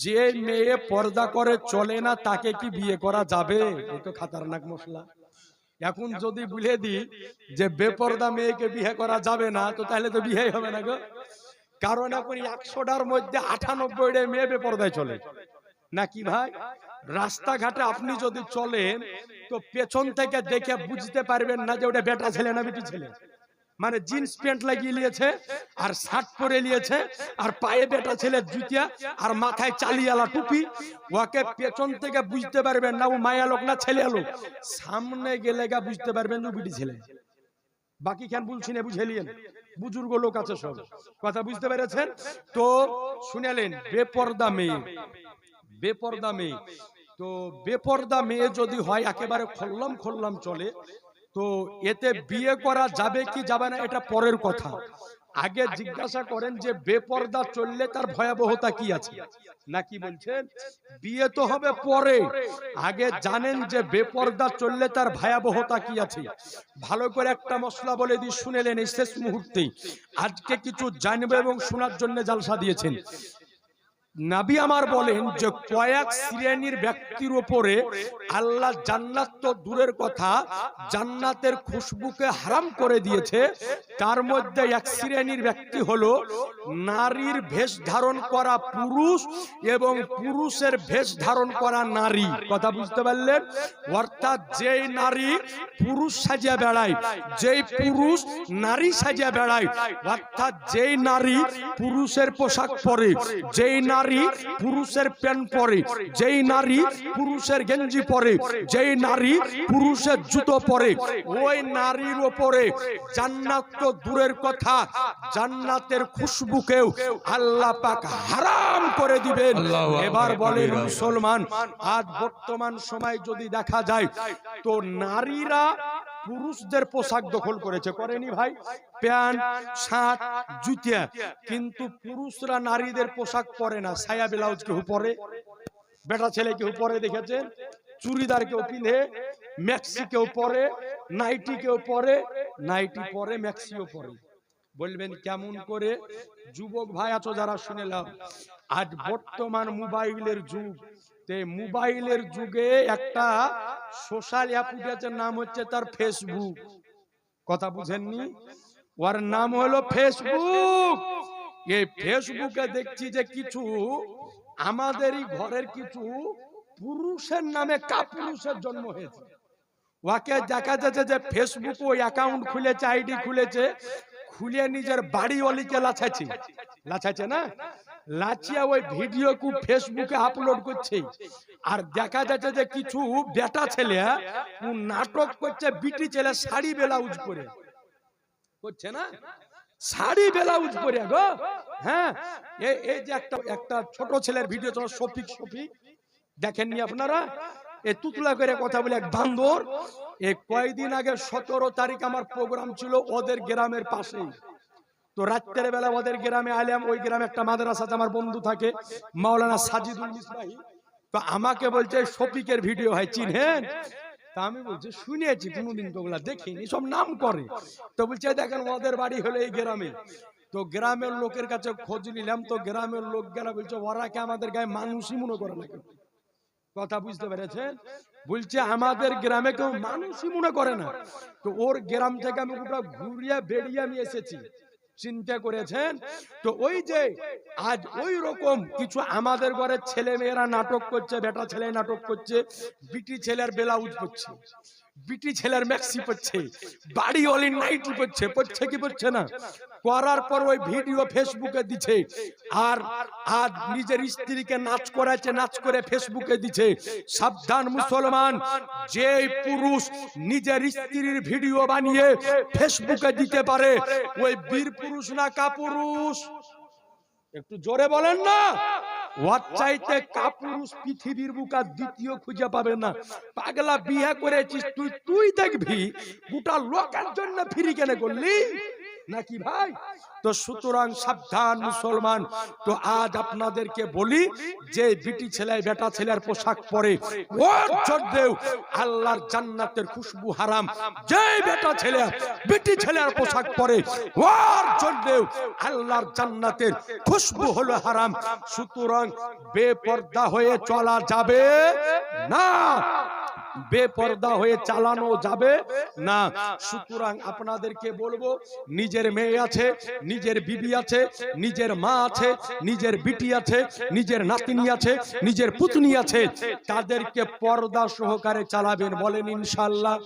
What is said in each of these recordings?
যে মেয়ে পর্দা করে চলে না তাকে কি বিয়ে করা যাবে? এই তো খাতারনাক মশলা। এখন যদি বলে দিই যে বেপর্দা মেয়েকে বিয়ে করা যাবে না, তো তাহলে তো বিয়ে হবে না গো। কারণ এখন 100টার মধ্যে 98টা মেয়ে বেপর্দায় চলে নাকি ভাই? রাস্তাঘাটে আপনি যদি চলেন তো পেছন থেকে দেখে বুঝতে পারবেন না যে ওটা বেটা ছেলে না বেটি ছেলে। মানে জিন্স প্যান্ট লাগিয়ে নিয়েছে আর শার্ট পরে নিয়েছে আর পায়ে বেটা ছেলের জুতিয়া আর মাথায় চালিয়ালা টুপি, ওকে পেছন থেকে বুঝতে পারবেন না ও মায়া লোক না ছেলে লোক। সামনে গেলে গা বুঝতে পারবেন যে বেটি ছেলে। বাকি কেন বলছি না, বুঝে নিয়েন, বুজুর্গ লোক আছে সব, কথা বুঝতে পেরেছেন তো? শুনেলেন বেপর্দা মেয়ে, বেপর্দা মেয়ে। তো বেপর্দা মেয়ে যদি হয় একেবারে খোল্লাম খোল্লাম চলে, তো এতে বিয়ে করা যাবে কি যাবে না এটা পরের কথা। আগে জিজ্ঞাসা করেন যে বেপর্দা চললে তার ভয়াবহতা কি আছে, নাকি বলছেন বিয়ে তো হবে পরে, আগে জানেন যে বেপর্দা চললে তার ভয়াবহতা কি আছে। ভালো করে একটা মশলা বলে দিই, শুনেলেন এই শেষ মুহূর্তে। আজকে কিছু জানবে এবং শোনার জন্য জালসা দিয়েছেন। নবী আমার বলেন যে কয়েক শ্রেণীর ব্যক্তির উপরে আল্লাহ জান্নাত তো দূরের কথা জান্নাতের খুশবুকে হারাম করে দিয়েছে। তার মধ্যে এক শ্রেণীর ব্যক্তি হলো নারীর বেশ ধারণ করা পুরুষ এবং পুরুষের বেশ ধারণ করা নারী। কথা বুঝতে পারলেন? অর্থাৎ যেই নারী পুরুষ সাজিয়া বেড়ায়, যেই পুরুষ নারী সাজিয়া বেড়ায়, অর্থাৎ যেই নারী পুরুষের পোশাক পরে, যেই নারী পুরুষের প্যান্ট পরে, যেই নারী পুরুষের গেঞ্জি পরে, যেই নারী পুরুষের জুতো পরে, ওই নারীর উপরে জান্নাত তো দূরের কথা জান্নাতের খুশবুকেও আল্লাহ পাক হারাম করে দিবেন। এবার বলেন মুসলমান, আজ বর্তমান সময় যদি দেখা যায় তো নারীরা পুরুষদের পোশাক দখল করেছে, করেনি ভাই? প্যান্ট শার্ট জুতিয়া, কিন্তু পুরুষরা নারীদের পোশাক পরে না। সায়া ব্লাউজ কেউ পরে, বেটা ছেলে কেউ পরে দেখেছেন, চুড়িদার কেউ পিঁধে, ম্যাক্সি কেউ পরে, নাইটি কেউ পরে, নাইটি পরে ম্যাক্সিও পরে। বলবেন কেমন করে? যুবক ভাই আছো যারা শুনেলাম, আজ বর্তমান মোবাইলের যুগ, মোবাইলের যুগে একটা সোশ্যাল অ্যাপ উঠেছে, নাম হচ্ছে তার ফেসবুক। কথা বুঝেননি? ওর নাম হলো ফেসবুক। এই ফেসবুকে দেখছি যে কিছু আমাদেরই ঘরের কিছু পুরুষের নামে কাপুরুষের জন্ম হয়েছে। ওকে দেখা যাচ্ছে যে ফেসবুক ওই অ্যাকাউন্ট খুলেছে, আইডি খুলেছে, খুলে নিজের বাড়ি অলিকে লাচাচ্ছে না, লাচিয়া ওই ভিডিও কু ফেসবুকে আপলোড করছে। আর দেখা যাচ্ছে যে কিছু বেটা ছেলে নাটক করছে, বিটি ছেলে শাড়ি ব্লাউজ পরে করছে না, শাড়ি ব্লাউজ পরে গো। হ্যাঁ, এই যে একটা ছোট ছেলের ভিডিও চলো, শফিক দেখেননি আপনারা? এ তুতলা করে কথা বলে এক বান্দর। এই কয়েকদিন আগে 17 তারিখ আমার প্রোগ্রাম ছিল ওদের গ্রামের পাশেই। তো রাত্রের বেলা ওদের গ্রামে আইলাম। ওই গ্রামে একটা মাদ্রাসাতে আমার বন্ধু থাকে, মাওলানা সাজিদুল মিসবাহি। তো আমাকে বলছে শফিকের ভিডিও হয়, চিনেন? তা আমি বলছি শুনেছি, কোনোদিন তো ওগুলা দেখিনি, সব নাম করে। তো বলছে দেখেন ওদের বাড়ি হলো এই গ্রামে। তো গ্রামের লোকের কাছে খোঁজ নিলাম, তো গ্রামের লোক গেলা বলছে ওরা কি আমাদের গায়ে মানুষই মনে করে না। কথা বুঝতে পেরেছেন? বলছে আমাদের গ্রামে কেউ মানুষই মনে করে না। তো ওর গ্রাম থেকে আমি গোটা ঘুরিয়া বেরিয়ে আমি এসেছি, চিন্তা করেছেন? তো ওই যে আজ ওই রকম কিছু আমাদের ঘরের ছেলে মেয়েরা নাটক করছে, বেটা ছেলে নাটক করছে, বিটি ছেলের ব্লাউজ পরছে, বিটি ছেলের ম্যাক্সি পরছে, বাড়ি অলি নাইটি পরছে, পরছে কি পরছে না? করার পর ওই ভিডিও ফেসবুকে দিচ্ছে, আর আজ নিজের স্ত্রীকে নাচ করাচ্ছে, নাচ করে ফেসবুকে দিচ্ছে। সাবধান মুসলমান, যে পুরুষ নিজের স্ত্রীর ভিডিও বানিয়ে ফেসবুকে দিতে পারে ওই বীর পুরুষ না কাপুরুষ? একটু জোরে বলেন না। ওর চাইতে কাপুরুষ পৃথিবীর বুকে দ্বিতীয় খুঁজে পাবে না। পাগলা, বিয়ে করেছিস তুই দেখবি গোটা লোকের জন্য ফ্রি কেন করলি? নাকি ভাই? তো সুতরাং সাবধান মুসলমান। তো আজ আপনাদেরকে বলি, যে বিটি ছেলে বেটা ছেলের পোশাক পরে ওর জন্যেও আল্লাহর জান্নাতের খুশবু হারাম। যে বেটা ছেলে বিটি ছেলের পোশাক পরে ওর জন্যেও আল্লাহর জান্নাতের খুশবু হলো হারাম। সুতরাং বেপরদা হয়ে চলা যাবে না, বেপরদা হয়ে চালানো যাবে না। সুতরাং আপনাদেরকে বলবো, নিজের মেয়ে আছে, নিজের বিবি আছে, নিজের মা আছে, নিজের বিটি আছে, নিজের নাতিনি আছে, নিজের পুতনি আছে, তাদেরকে পর্দা সহকারে চালাবেন। বলেন ইনশাআল্লাহ,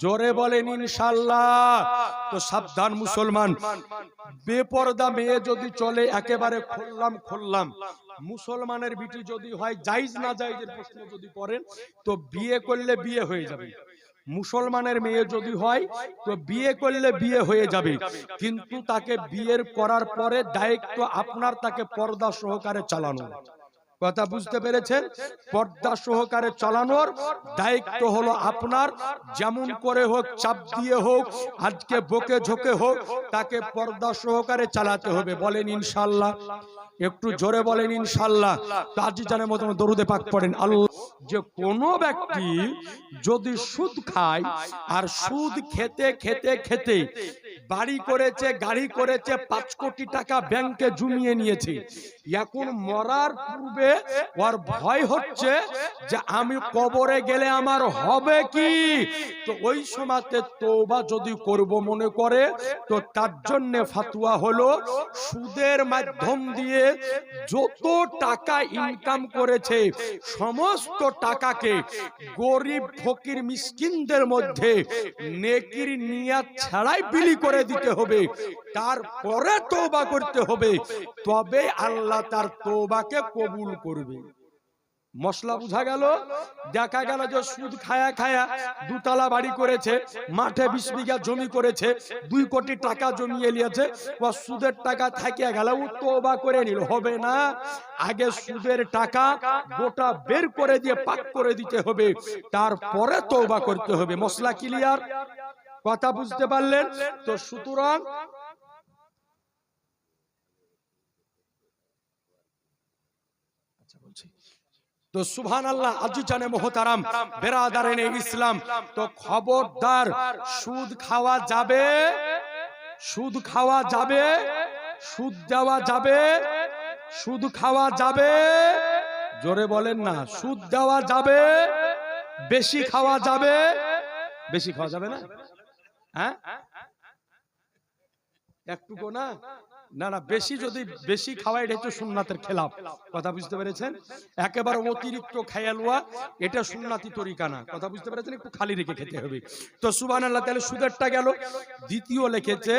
জোরে বলেন ইনশাআল্লাহ। তো সাবধান মুসলমান, বেপরদা মেয়ে যদি চলে একেবারে খোল্লাম, মুসলমানের বিটি যদি হয়, জায়েজ না জায়েজের প্রশ্ন যদি করেন, তো বিয়ে করলে বিয়ে হয়ে যাবে। মুসলমানের মেয়ে যদি হয় তো বিয়ে করলে বিয়ে হয়ে যাবে, কিন্তু তাকে বিয়ের করার পরে দায়িত্ব আপনার, তাকে পর্দা সহকারে চালানো। কথা বুঝতে পেরেছেন? পর্দা সহকারে চালানোর দায়িত্ব হলো আপনার। যেমন করে হোক, চাপ দিয়ে হোক, আজকে বকে ঝোঁকে হোক, তাকে পর্দা সহকারে চালাতে হবে। বলেন ইনশাআল্লাহ, একটু জোরে বলেন ইনশাআল্লাহ। তাজি জানের মতন দরুদে পাক পড়েন। আল্লাহ, যে কোনো ব্যক্তি যদি সুদ খায়, আর সুদ খেতে খেতে খেতে বাড়ি করেছে, গাড়ি করেছে, 5 কোটি টাকা ব্যাংকে জমিয়ে নিয়েছে, এখন মরার পূর্বে ওর ভয় হচ্ছে যে আমি কবরে গেলে আমার হবে কি। তো ওই সময়তে তওবা যদি করব মনে করে, তো তার জন্য ফতোয়া হলো, সুদের মাধ্যম দিয়ে যত টাকা ইনকাম করেছে সমস্ত টাকাকে গরিব ফকির মিসকিনদের মধ্যে নেকির নিয়াত ছাড়াই বিলি করে দিতে হবে। তারপরে তওবা করতে হবে, তবে আল্লাহ তার তওবাকে কবুল করবে। মশলা বুঝা গেল? দেখা গেল যে সুদ খায়া খায়া 2 তলা বাড়ি করেছে, মাঠে 20 বিঘা জমি করেছে, 2 কোটি টাকা জমিয়ে নিয়েছে, ও সুদের টাকা থাকিয়া গেল, ও তওবা করে নিল। হবে না, আগে সুদের টাকা গোটা বের করে দিয়ে পাক করে দিতে হবে, তারপরে তওবা করতে হবে। মশলা ক্লিয়ার? কথা বুঝতে পারলেন? তো সুতরাং তো সুবহানাল্লাহ, আজিজানে মুহতারাম, বেরাদারানে ইসলাম, তো খবরদার, সুদ খাওয়া যাবে, সুদ খাওয়া যাবে, সুদ দেওয়া যাবে, সুদ খাওয়া যাবে, জোরে বলেন না, সুদ দেওয়া যাবে, বেশি খাওয়া যাবে, বেশি খাওয়া যাবে না, হ্যাঁ একটুকু না, না না, বেশি যদি বেশি খাওয়া, এটা হচ্ছে সুন্নাতের খেলাফ। কথা বুঝতে পেরেছেন? একেবারে অতিরিক্ত খায়া লওয়া, এটা সুন্নাতি তরিকা না। কথা বুঝতে পেরেছেন? একটু খালি রেখে খেতে হবে। তো সুবহানাল্লাহ, তাহলে সুদেরটা গেল। দ্বিতীয় লিখেছে